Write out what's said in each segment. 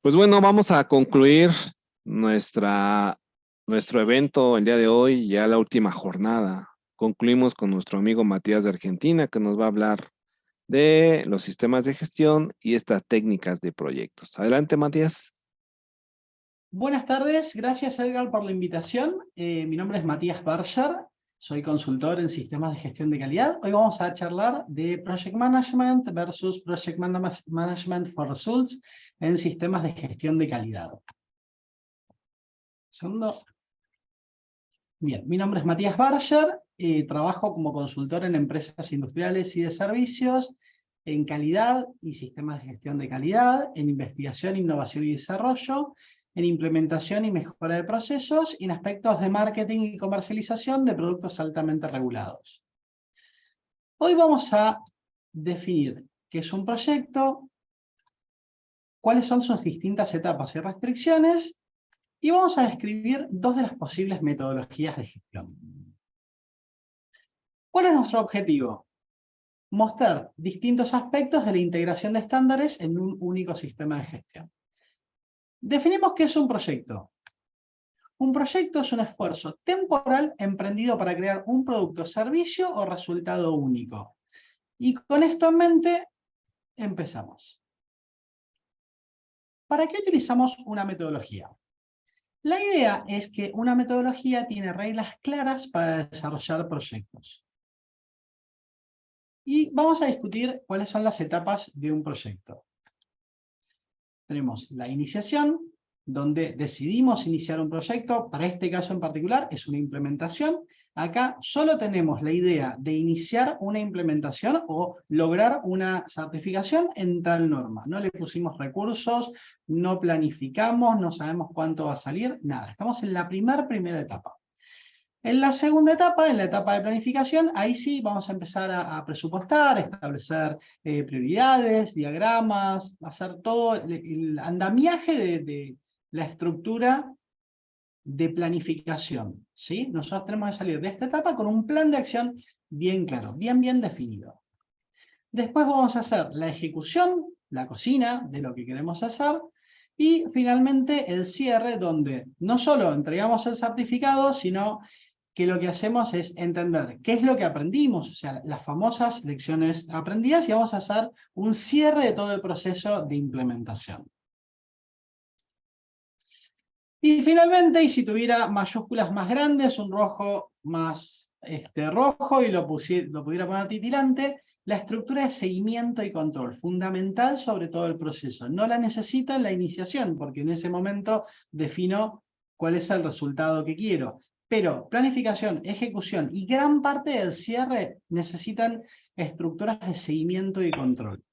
Pues bueno, vamos a concluir nuestro evento el día de hoy, ya la última jornada. Concluimos con nuestro amigo Matías de Argentina, que nos va a hablar de los sistemas de gestión y estas técnicas de proyectos. Adelante, Matías. Buenas tardes, gracias Edgar por la invitación. Mi nombre es Matías Berger, soy consultor en sistemas de gestión de calidad. Hoy vamos a charlar de Project Management versus Project Management for Results en sistemas de gestión de calidad. Segundo. Bien, mi nombre es Matías Berger, trabajo como consultor en empresas industriales y de servicios, en calidad y sistemas de gestión de calidad, en investigación, innovación y desarrollo, en implementación y mejora de procesos, y en aspectos de marketing y comercialización de productos altamente regulados. Hoy vamos a definir qué es un proyecto, cuáles son sus distintas etapas y restricciones, y vamos a describir dos de las posibles metodologías de gestión. ¿Cuál es nuestro objetivo? Mostrar distintos aspectos de la integración de estándares en un único sistema de gestión. Definimos qué es un proyecto. Un proyecto es un esfuerzo temporal emprendido para crear un producto, servicio o resultado único. Y con esto en mente, empezamos. ¿Para qué utilizamos una metodología? La idea es que una metodología tiene reglas claras para desarrollar proyectos. Y vamos a discutir cuáles son las etapas de un proyecto. Tenemos la iniciación, donde decidimos iniciar un proyecto. Para este caso en particular es una implementación. Acá solo tenemos la idea de iniciar una implementación o lograr una certificación en tal norma. No le pusimos recursos, no planificamos, no sabemos cuánto va a salir, nada. Estamos en la primera etapa. En la segunda etapa, en la etapa de planificación, ahí sí vamos a empezar a presupuestar, establecer prioridades, diagramas, hacer todo el andamiaje de la estructura de planificación, ¿sí? Nosotros tenemos que salir de esta etapa con un plan de acción bien claro, bien definido. Después vamos a hacer la ejecución, la cocina de lo que queremos hacer, y finalmente el cierre, donde no solo entregamos el certificado, sino que lo que hacemos es entender qué es lo que aprendimos, o sea, las famosas lecciones aprendidas, y vamos a hacer un cierre de todo el proceso de implementación. Y finalmente, y si tuviera mayúsculas más grandes, un rojo más rojo, y lo pudiera poner titilante, la estructura de seguimiento y control, fundamental sobre todo el proceso. No la necesito en la iniciación, porque en ese momento defino cuál es el resultado que quiero. Pero planificación, ejecución y gran parte del cierre necesitan estructuras de seguimiento y control.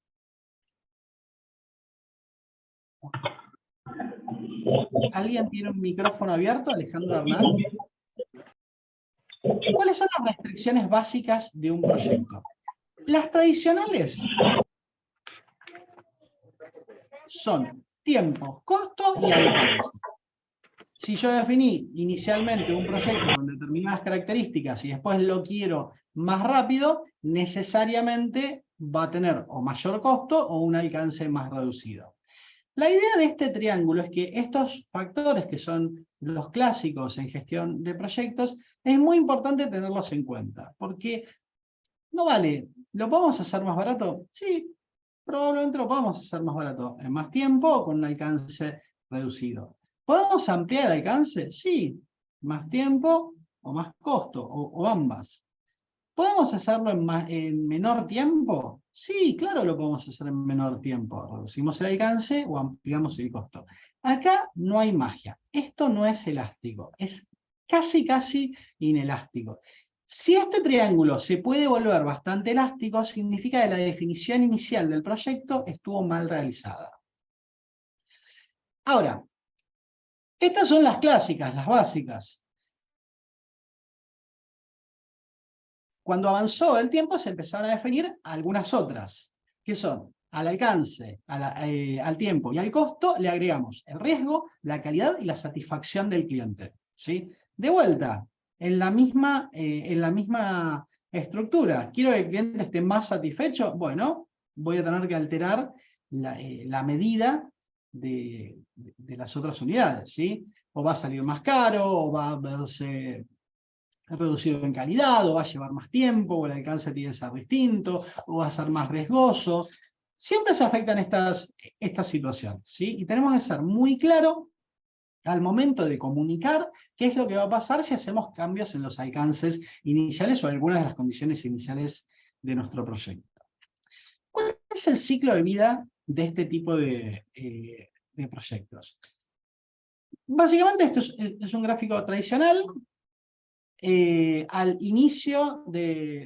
¿Alguien tiene un micrófono abierto? Alejandro Hernán. ¿Cuáles son las restricciones básicas de un proyecto? Las tradicionales son tiempo, costo y alcance. Si yo definí inicialmente un proyecto con determinadas características y después lo quiero más rápido, necesariamente va a tener o mayor costo o un alcance más reducido. La idea de este triángulo es que estos factores, que son los clásicos en gestión de proyectos, es muy importante tenerlos en cuenta, porque no vale, ¿lo podemos hacer más barato? Sí, probablemente lo podamos hacer más barato, en más tiempo o con un alcance reducido. ¿Podemos ampliar el alcance? Sí, más tiempo o más costo, o ambas. ¿Podemos hacerlo en menor tiempo? Sí, claro, lo podemos hacer en menor tiempo. Reducimos el alcance o ampliamos el costo. Acá no hay magia. Esto no es elástico. Es casi inelástico. Si este triángulo se puede volver bastante elástico, significa que la definición inicial del proyecto estuvo mal realizada. Ahora, estas son las clásicas, las básicas. Cuando avanzó el tiempo se empezaron a definir algunas otras, que son al alcance, al tiempo y al costo le agregamos el riesgo, la calidad y la satisfacción del cliente, ¿sí? De vuelta, en la misma estructura. ¿Quiero que el cliente esté más satisfecho? Bueno, voy a tener que alterar la medida de las otras unidades, ¿sí? O va a salir más caro, o va a verse reducido en calidad, o va a llevar más tiempo, o el alcance tiene que ser distinto, o va a ser más riesgoso. Siempre se afectan estas situaciones, ¿sí? Y tenemos que ser muy claros al momento de comunicar qué es lo que va a pasar si hacemos cambios en los alcances iniciales o algunas de las condiciones iniciales de nuestro proyecto. ¿Cuál es el ciclo de vida de este tipo de proyectos? Básicamente esto es un gráfico tradicional. Al inicio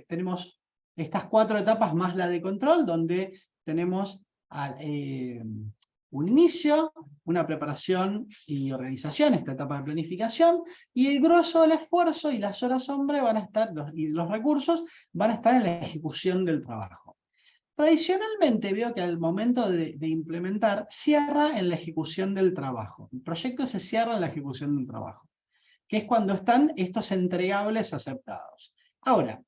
tenemos estas 4 etapas más la de control, donde tenemos un inicio, una preparación y organización, esta etapa de planificación, y el grueso del esfuerzo y las horas hombre van a estar, y los recursos van a estar en la ejecución del trabajo. Tradicionalmente veo que al momento de implementar, cierra en la ejecución del trabajo. El proyecto se cierra en la ejecución del trabajo, que es cuando están estos entregables aceptados. Ahora,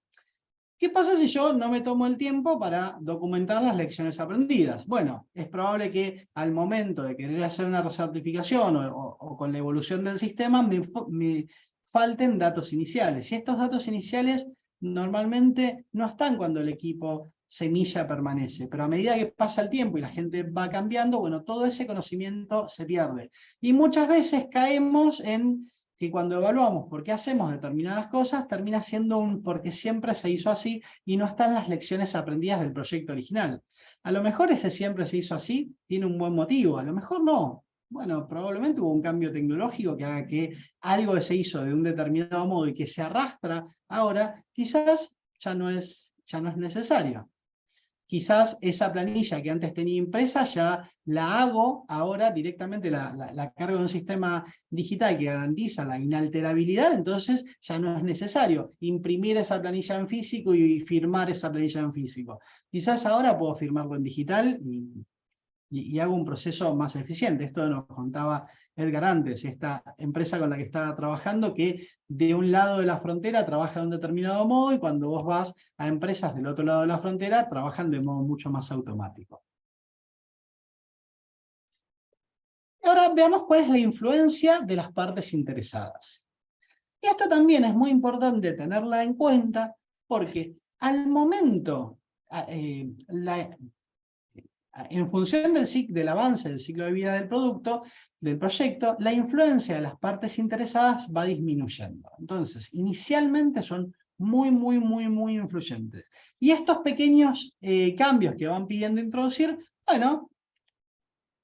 ¿qué pasa si yo no me tomo el tiempo para documentar las lecciones aprendidas? Bueno, es probable que al momento de querer hacer una recertificación o con la evolución del sistema me falten datos iniciales. Y estos datos iniciales normalmente no están cuando el equipo semilla permanece, pero a medida que pasa el tiempo y la gente va cambiando, bueno, todo ese conocimiento se pierde. Y muchas veces caemos en que cuando evaluamos por qué hacemos determinadas cosas, termina siendo porque siempre se hizo así y no están las lecciones aprendidas del proyecto original. A lo mejor ese siempre se hizo así, tiene un buen motivo, a lo mejor no. Bueno, probablemente hubo un cambio tecnológico que haga que algo que se hizo de un determinado modo y que se arrastra ahora, quizás ya no es necesario. Quizás esa planilla que antes tenía impresa ya la hago ahora directamente, la cargo en un sistema digital que garantiza la inalterabilidad, entonces ya no es necesario imprimir esa planilla en físico y firmar esa planilla en físico. Quizás ahora puedo firmarlo en digital y hago un proceso más eficiente. Esto nos contaba Edgar antes, esta empresa con la que estaba trabajando, que de un lado de la frontera trabaja de un determinado modo, y cuando vos vas a empresas del otro lado de la frontera, trabajan de modo mucho más automático. Ahora veamos cuál es la influencia de las partes interesadas. Y esto también es muy importante tenerla en cuenta, porque al momento, en función del avance del ciclo de vida del producto, del proyecto, la influencia de las partes interesadas va disminuyendo. Entonces, inicialmente son muy influyentes. Y estos pequeños cambios que van pidiendo introducir, bueno,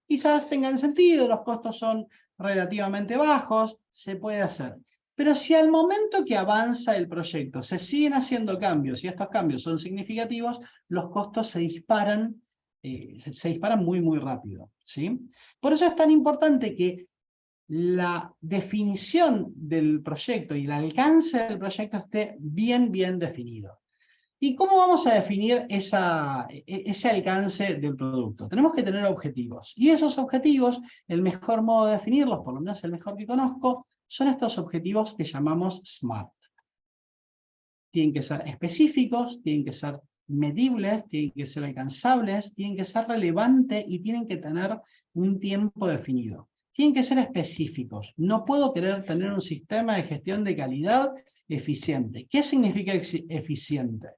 quizás tengan sentido, los costos son relativamente bajos, se puede hacer. Pero si al momento que avanza el proyecto se siguen haciendo cambios y estos cambios son significativos, los costos se disparan muy rápido, ¿sí? Por eso es tan importante que la definición del proyecto y el alcance del proyecto esté bien definido. ¿Y cómo vamos a definir ese alcance del producto? Tenemos que tener objetivos. Y esos objetivos, el mejor modo de definirlos, por lo menos el mejor que conozco, son estos objetivos que llamamos SMART. Tienen que ser específicos, tienen que ser medibles, tienen que ser alcanzables, tienen que ser relevantes y tienen que tener un tiempo definido. Tienen que ser específicos. No puedo querer tener un sistema de gestión de calidad eficiente. ¿Qué significa eficiente?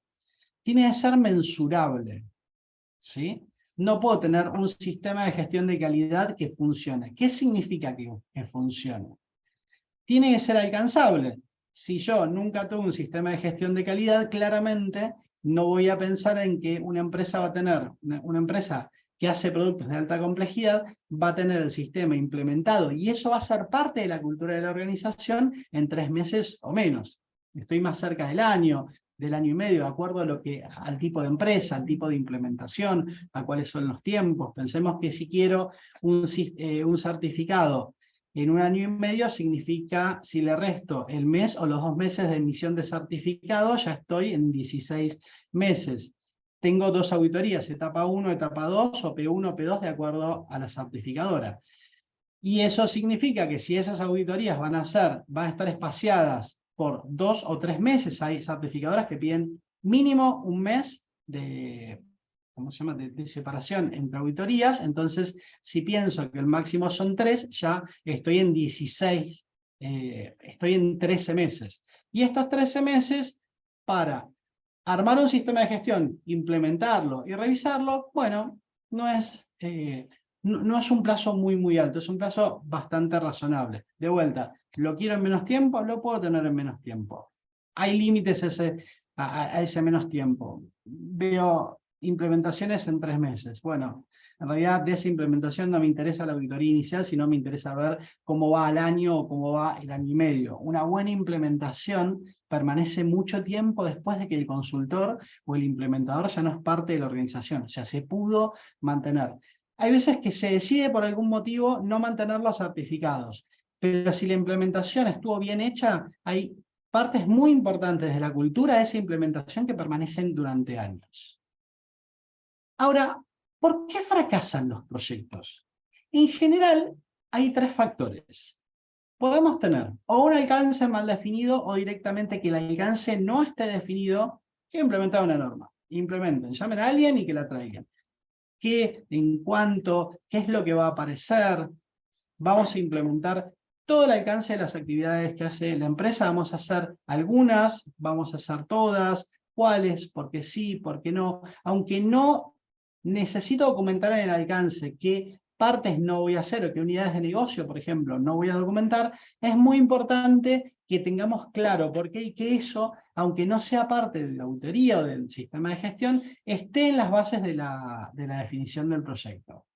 Tiene que ser mensurable, ¿sí? No puedo tener un sistema de gestión de calidad que funcione. ¿Qué significa que funcione? Tiene que ser alcanzable. Si yo nunca tuve un sistema de gestión de calidad, claramente no voy a pensar en que una empresa va a tener, una empresa que hace productos de alta complejidad, va a tener el sistema implementado, y eso va a ser parte de la cultura de la organización en 3 meses o menos. Estoy más cerca del año y medio, de acuerdo al tipo de empresa, al tipo de implementación, a cuáles son los tiempos. Pensemos que si quiero un certificado en 1 año y medio, significa, si le resto el mes o los 2 meses de emisión de certificado, ya estoy en 16 meses. Tengo 2 auditorías, etapa 1, etapa 2, o P1, P2, de acuerdo a la certificadora. Y eso significa que si esas auditorías van a estar espaciadas por 2 o 3 meses, hay certificadoras que piden mínimo 1 mes ¿cómo se llama?, de separación entre auditorías. Entonces, si pienso que el máximo son 3, ya estoy en 16, estoy en 13 meses. Y estos 13 meses, para armar un sistema de gestión, implementarlo y revisarlo, bueno, no es un plazo muy alto, es un plazo bastante razonable. De vuelta, ¿lo quiero en menos tiempo? Lo puedo tener en menos tiempo. Hay límites a ese menos tiempo. Veo implementaciones en 3 meses. Bueno, en realidad de esa implementación no me interesa la auditoría inicial, sino me interesa ver cómo va al año o cómo va el año y medio. Una buena implementación permanece mucho tiempo después de que el consultor o el implementador ya no es parte de la organización, ya se pudo mantener. Hay veces que se decide por algún motivo no mantener los certificados, pero si la implementación estuvo bien hecha, hay partes muy importantes de la cultura de esa implementación que permanecen durante años. Ahora, ¿por qué fracasan los proyectos? En general, hay 3 factores. Podemos tener o un alcance mal definido o directamente que el alcance no esté definido, que implementar una norma. Implementen, llamen a alguien y que la traigan. ¿Qué, en cuánto, qué es lo que va a aparecer? Vamos a implementar todo el alcance de las actividades que hace la empresa. Vamos a hacer algunas, vamos a hacer todas, cuáles, por qué sí, por qué no. Aunque no necesito documentar en el alcance qué partes no voy a hacer o qué unidades de negocio, por ejemplo, no voy a documentar, es muy importante que tengamos claro por qué y que eso, aunque no sea parte de la auditoría o del sistema de gestión, esté en las bases de la definición del proyecto.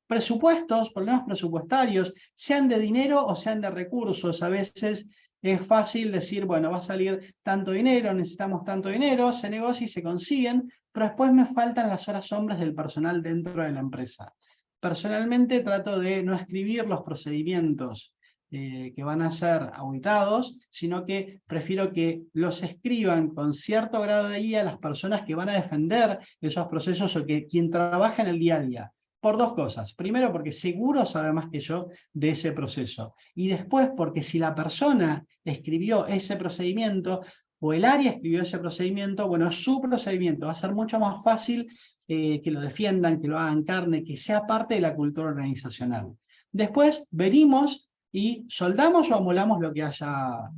Presupuestos, problemas presupuestarios, sean de dinero o sean de recursos. A veces es fácil decir, bueno, va a salir tanto dinero, necesitamos tanto dinero, se negocia y se consiguen, pero después me faltan las horas hombres del personal dentro de la empresa. Personalmente trato de no escribir los procedimientos que van a ser auditados, sino que prefiero que los escriban con cierto grado de guía las personas que van a defender esos procesos o que quien trabaja en el día a día. Por 2 cosas. Primero, porque seguro sabe más que yo de ese proceso. Y después, porque si la persona escribió ese procedimiento o el área escribió ese procedimiento, bueno, su procedimiento va a ser mucho más fácil que lo defiendan, que lo hagan carne, que sea parte de la cultura organizacional. Después, venimos y soldamos o amolamos lo que haga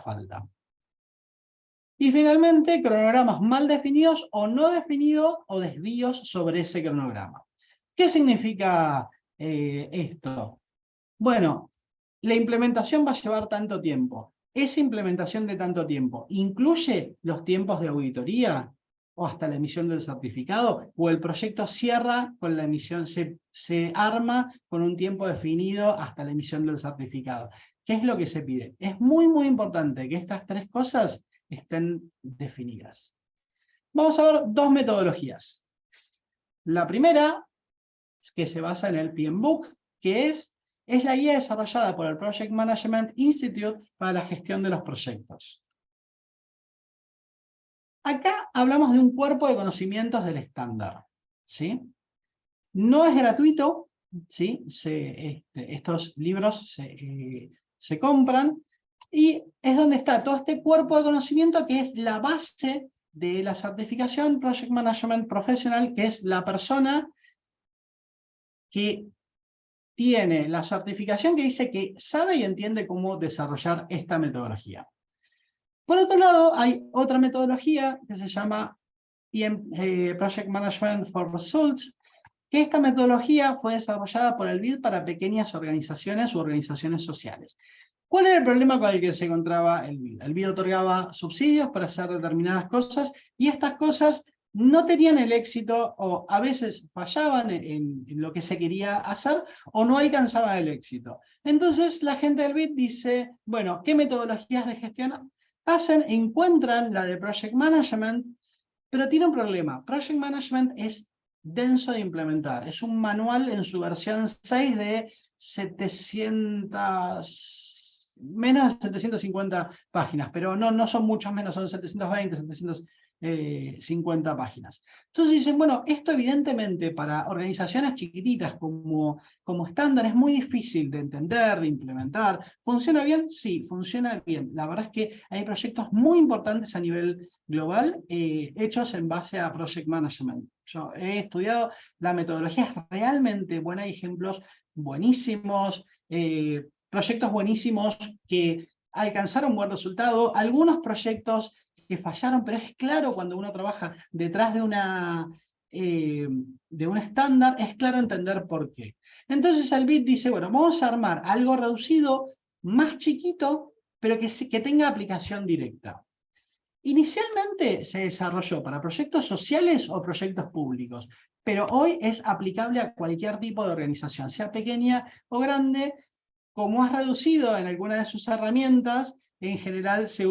falta. Y finalmente, cronogramas mal definidos o no definidos o desvíos sobre ese cronograma. ¿Qué significa esto? Bueno, la implementación va a llevar tanto tiempo. ¿Esa implementación de tanto tiempo incluye los tiempos de auditoría o hasta la emisión del certificado? ¿O el proyecto cierra con la emisión, se arma con un tiempo definido hasta la emisión del certificado? ¿Qué es lo que se pide? Es muy importante que estas 3 cosas estén definidas. Vamos a ver 2 metodologías. La primera, que se basa en el PMBOK, que es la guía desarrollada por el Project Management Institute para la gestión de los proyectos. Acá hablamos de un cuerpo de conocimientos del estándar, ¿sí? No es gratuito, ¿sí? Estos libros se compran, y es donde está todo este cuerpo de conocimiento que es la base de la certificación Project Management Professional, que es la persona que tiene la certificación que dice que sabe y entiende cómo desarrollar esta metodología. Por otro lado, hay otra metodología que se llama Project Management for Results, que esta metodología fue desarrollada por el BID para pequeñas organizaciones u organizaciones sociales. ¿Cuál era el problema con el que se encontraba el BID? El BID otorgaba subsidios para hacer determinadas cosas, y estas cosas no tenían el éxito, o a veces fallaban en lo que se quería hacer, o no alcanzaban el éxito. Entonces la gente del BID dice, bueno, ¿qué metodologías de gestión hacen? Encuentran la de Project Management, pero tiene un problema. Project Management es denso de implementar. Es un manual en su versión 6 de 700, menos de 750 páginas, pero no son muchos menos, son 720, 50 páginas. Entonces dicen, bueno, esto evidentemente para organizaciones chiquititas como estándar es muy difícil de entender, de implementar. ¿Funciona bien? Sí, funciona bien. La verdad es que hay proyectos muy importantes a nivel global hechos en base a Project Management. Yo he estudiado la metodología, es realmente buena, hay ejemplos buenísimos, proyectos buenísimos que alcanzaron buen resultado, algunos proyectos que fallaron, pero es claro cuando uno trabaja detrás de un estándar, es claro entender por qué. Entonces Albit dice, bueno, vamos a armar algo reducido, más chiquito, pero que tenga aplicación directa. Inicialmente se desarrolló para proyectos sociales o proyectos públicos, pero hoy es aplicable a cualquier tipo de organización, sea pequeña o grande. Como es reducido en alguna de sus herramientas, en general se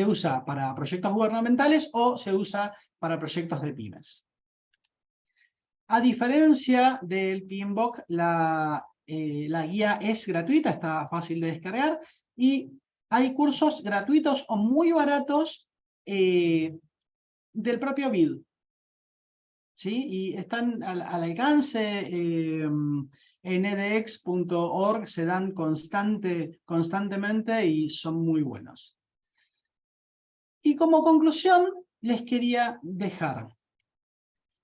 usa para proyectos gubernamentales o se usa para proyectos de pymes. A diferencia del PMBOK, la guía es gratuita, está fácil de descargar, y hay cursos gratuitos o muy baratos del propio BID. ¿Sí? Y están al alcance, en edx.org se dan constantemente y son muy buenos. Y como conclusión, les quería dejar.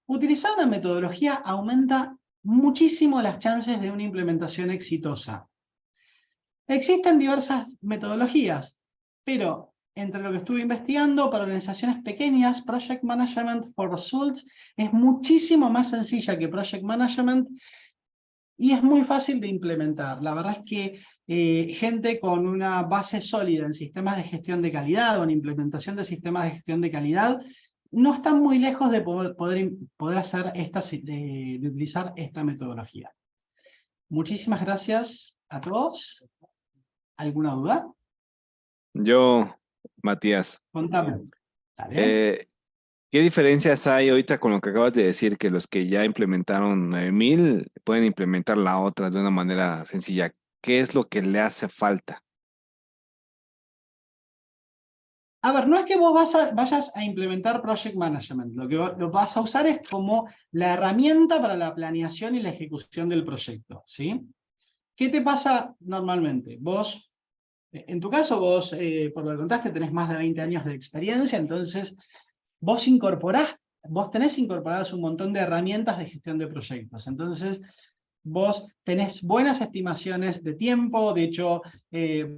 Utilizar una metodología aumenta muchísimo las chances de una implementación exitosa. Existen diversas metodologías, pero entre lo que estuve investigando, para organizaciones pequeñas, Project Management for Results es muchísimo más sencilla que Project Management y es muy fácil de implementar. La verdad es que gente con una base sólida en sistemas de gestión de calidad o en implementación de sistemas de gestión de calidad no están muy lejos de poder hacer de utilizar esta metodología. Muchísimas gracias a todos. ¿Alguna duda? Yo, Matías, Contame. ¿Vale? ¿qué diferencias hay ahorita con lo que acabas de decir, que los que ya implementaron 9000 pueden implementar la otra de una manera sencilla? ¿Qué es lo que le hace falta? A ver, no es que vos vayas a implementar Project Management, lo que lo vas a usar es como la herramienta para la planeación y la ejecución del proyecto, ¿sí? ¿Qué te pasa normalmente? Vos, en tu caso, vos, por lo que contaste, tenés más de 20 años de experiencia, entonces vos tenés incorporadas un montón de herramientas de gestión de proyectos, entonces vos tenés buenas estimaciones de tiempo, de hecho,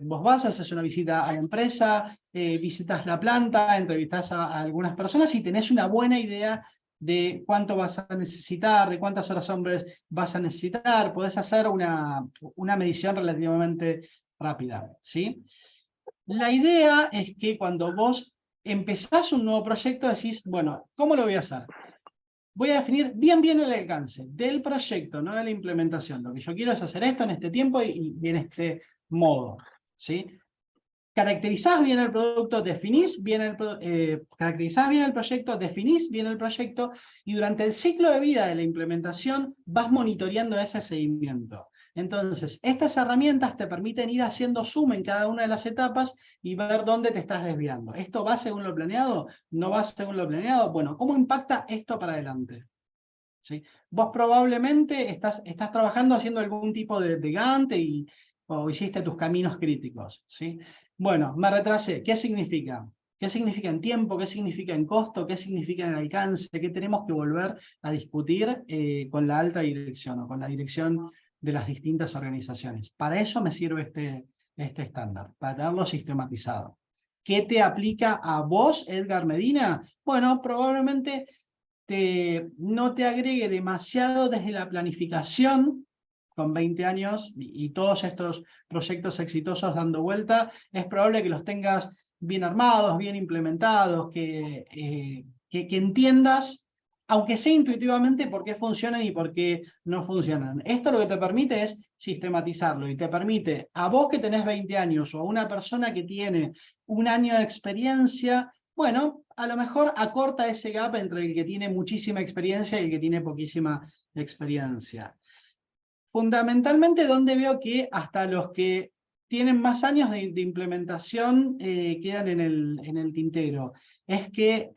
vos vas, haces una visita a la empresa, visitas la planta, entrevistás a algunas personas y tenés una buena idea de cuánto vas a necesitar, de cuántas horas hombres vas a necesitar, podés hacer una medición relativamente rápida, ¿sí? La idea es que cuando vos empezás un nuevo proyecto decís, bueno, ¿cómo lo voy a hacer? Voy a definir bien el alcance del proyecto, no de la implementación. Lo que yo quiero es hacer esto en este tiempo y en este modo, ¿sí? Caracterizás bien el producto, caracterizás bien el proyecto, definís bien el proyecto y durante el ciclo de vida de la implementación vas monitoreando ese seguimiento. Entonces, estas herramientas te permiten ir haciendo zoom en cada una de las etapas y ver dónde te estás desviando. ¿Esto va según lo planeado? ¿No va según lo planeado? Bueno, ¿cómo impacta esto para adelante? ¿Sí? Vos probablemente estás trabajando haciendo algún tipo de Gantt o hiciste tus caminos críticos, ¿sí? Bueno, me retrasé. ¿Qué significa? ¿Qué significa en tiempo? ¿Qué significa en costo? ¿Qué significa en alcance? ¿Qué tenemos que volver a discutir con la alta dirección o con la dirección de las distintas organizaciones? Para eso me sirve este estándar, para tenerlo sistematizado. ¿Qué te aplica a vos, Edgar Medina? Bueno, probablemente no te agregue demasiado desde la planificación, con 20 años y todos estos proyectos exitosos dando vuelta, es probable que los tengas bien armados, bien implementados, que entiendas, aunque sea intuitivamente, por qué funcionan y por qué no funcionan. Esto lo que te permite es sistematizarlo y te permite a vos que tenés 20 años o a una persona que tiene un año de experiencia, bueno, a lo mejor acorta ese gap entre el que tiene muchísima experiencia y el que tiene poquísima experiencia. Fundamentalmente, donde veo que hasta los que tienen más años de implementación, quedan en el tintero. Es que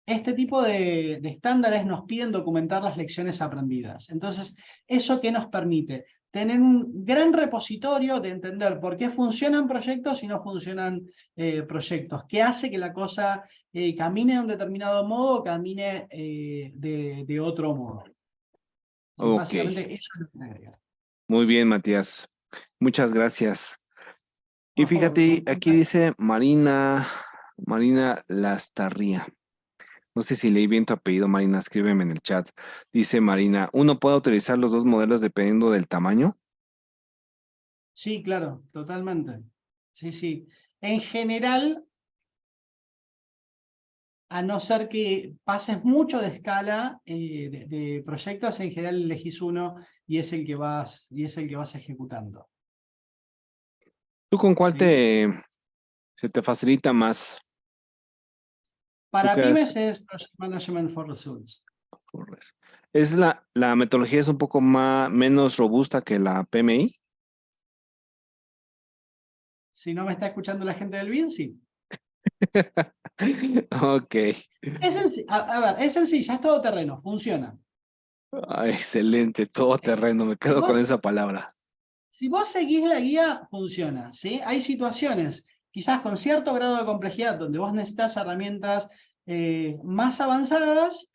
este tipo de estándares nos piden documentar las lecciones aprendidas. Entonces, ¿eso qué nos permite? Tener un gran repositorio de entender por qué funcionan proyectos y no funcionan proyectos. ¿Qué hace que la cosa camine de un determinado modo o camine de otro modo? Sí, Ok, básicamente eso es lo que me agrega. muy bien, Matías. Muchas gracias. Y Por favor, fíjate, con aquí dice Marina Lastarría. No sé si leí bien tu apellido, Marina, escríbeme en el chat. Dice Marina, ¿uno puede utilizar los dos modelos dependiendo del tamaño? Sí, claro, totalmente. Sí, sí. En general, a no ser que pases mucho de escala de proyectos, en general elegís uno y es el que vas ejecutando. ¿Tú con cuál ¿Sí? se te facilita más? ¿Tú Para qué has- pymes es Project Management for Results. Es la metodología es un poco más, menos robusta que la PMI. Si no me está escuchando la gente del BIM, sí. Ok. A ver, es sencilla, es todo terreno, funciona. Ah, excelente, todo terreno, me Si quedo con vos esa palabra. Si vos seguís la guía, funciona, ¿sí? Hay situaciones, quizás con cierto grado de complejidad, donde vos necesitas herramientas más avanzadas,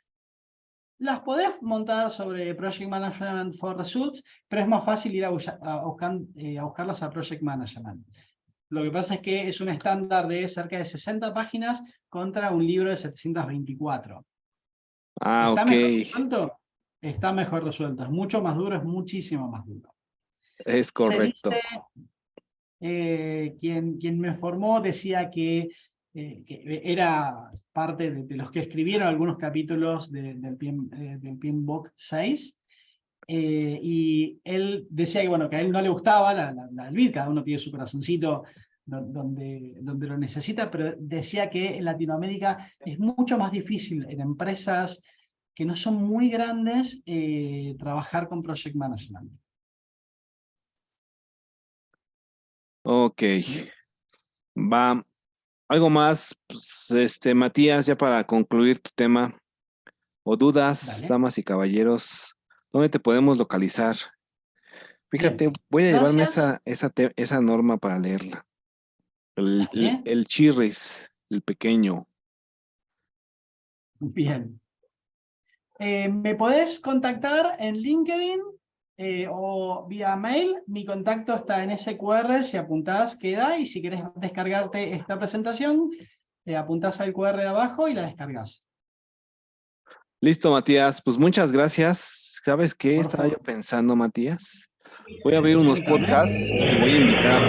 las podés montar sobre Project Management for Results, pero es más fácil ir a buscarlas a Project Management. Lo que pasa es que es un estándar de cerca de 60 páginas contra un libro de 724. Ah, ¿Está ok, mejor resuelto? Está mejor resuelto. Es mucho más duro, es muchísimo más duro. es Se correcto. dice quien me formó decía que era parte de los que escribieron algunos capítulos del PMBOK 6, y él decía que, bueno, que a él no le gustaba el BID, cada uno tiene su corazoncito donde lo necesita, pero decía que en Latinoamérica es mucho más difícil en empresas que no son muy grandes trabajar con Project Management. Ok, ¿Sí? va. Algo más, pues, Matías, ya para concluir tu tema, o dudas, Dale. damas y caballeros, ¿dónde te podemos localizar? Bien. Fíjate, voy a llevarme Gracias. esa norma para leerla. Dale. El chirris, el pequeño. Bien. Me podés contactar en LinkedIn o vía mail. Mi contacto está en ese QR, si apuntás queda, y si querés descargarte esta presentación, apuntás al QR de abajo y la descargas. Listo, Matías, pues muchas gracias. ¿Sabes qué Por estaba yo favor. pensando, Matías? Voy a abrir unos Contame. podcasts y te voy a invitar.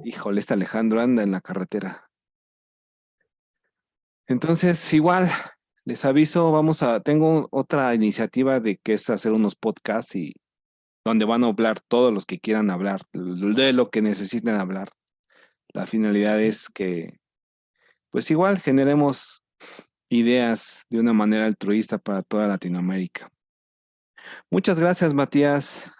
Híjole, este Alejandro anda en la carretera. Entonces, igual, les aviso, tengo otra iniciativa de que es hacer unos podcasts y donde van a hablar todos los que quieran hablar, de lo que necesiten hablar. La finalidad es que, pues igual, generemos ideas de una manera altruista para toda Latinoamérica. Muchas gracias, Matías.